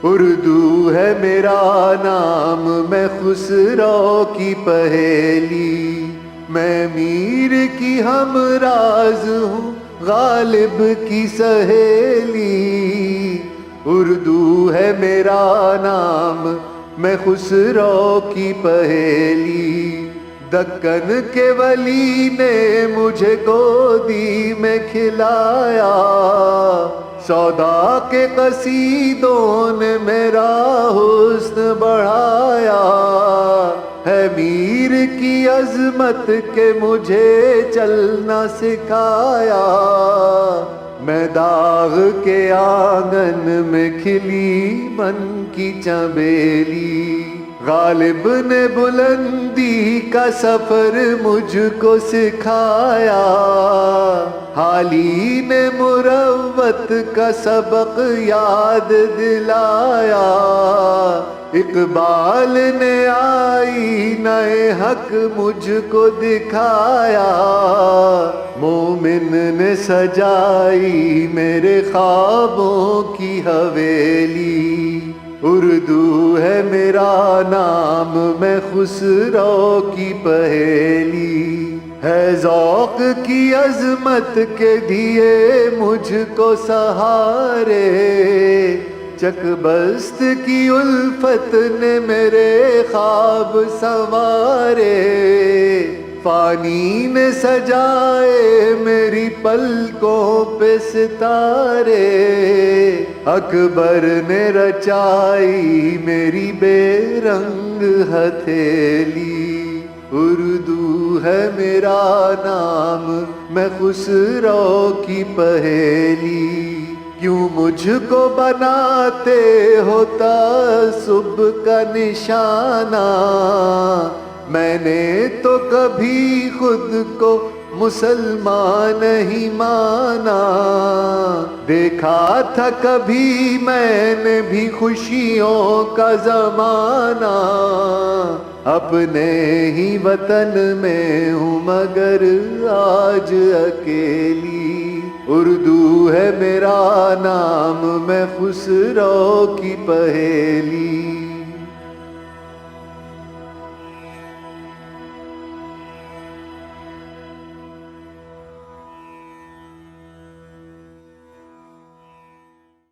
اردو ہے میرا نام، میں خسرو کی پہیلی، میں میر کی ہمراز ہوں، غالب کی سہیلی۔ اردو ہے میرا نام، میں خسرو کی پہیلی، دکن کے ولی نے مجھے گودی میں کھلایا، سودا کے قصیدوں نے میرا حسن بڑھایا، ہے میر کی عظمت کے مجھے چلنا سکھایا، میں داغ کے آنگن میں کھلی من کی چنبیلی، غالب نے بلندی کا سفر مجھ کو سکھایا، حالی نے مروت کا سبق یاد دلایا، اقبال نے آئینہ حق مجھ کو دکھایا، مومن نے سجائی میرے خوابوں کی حویلی، اردو ہے میرا نام، میں خسرو کی پہیلی، ہے ذوق کی عظمت کے دیے مجھ کو سہارے، چک بست کی الفت نے میرے خواب سنوارے، فانی نے سجائے میری پلکوں پہ ستارے، اکبر نے رچائی میری بے رنگ ہتھیلی، اردو ہے میرا نام، میں خسرو کی پہیلی، کیوں مجھ کو بناتے ہو تعصب کا نشانہ، میں نے تو کبھی خود کو مسلمان نہیں مانا، دیکھا تھا کبھی میں نے بھی خوشیوں کا زمانہ، اپنے ہی وطن میں ہوں مگر آج اکیلی، اردو ہے میرا نام، میں خسرو کی پہیلی۔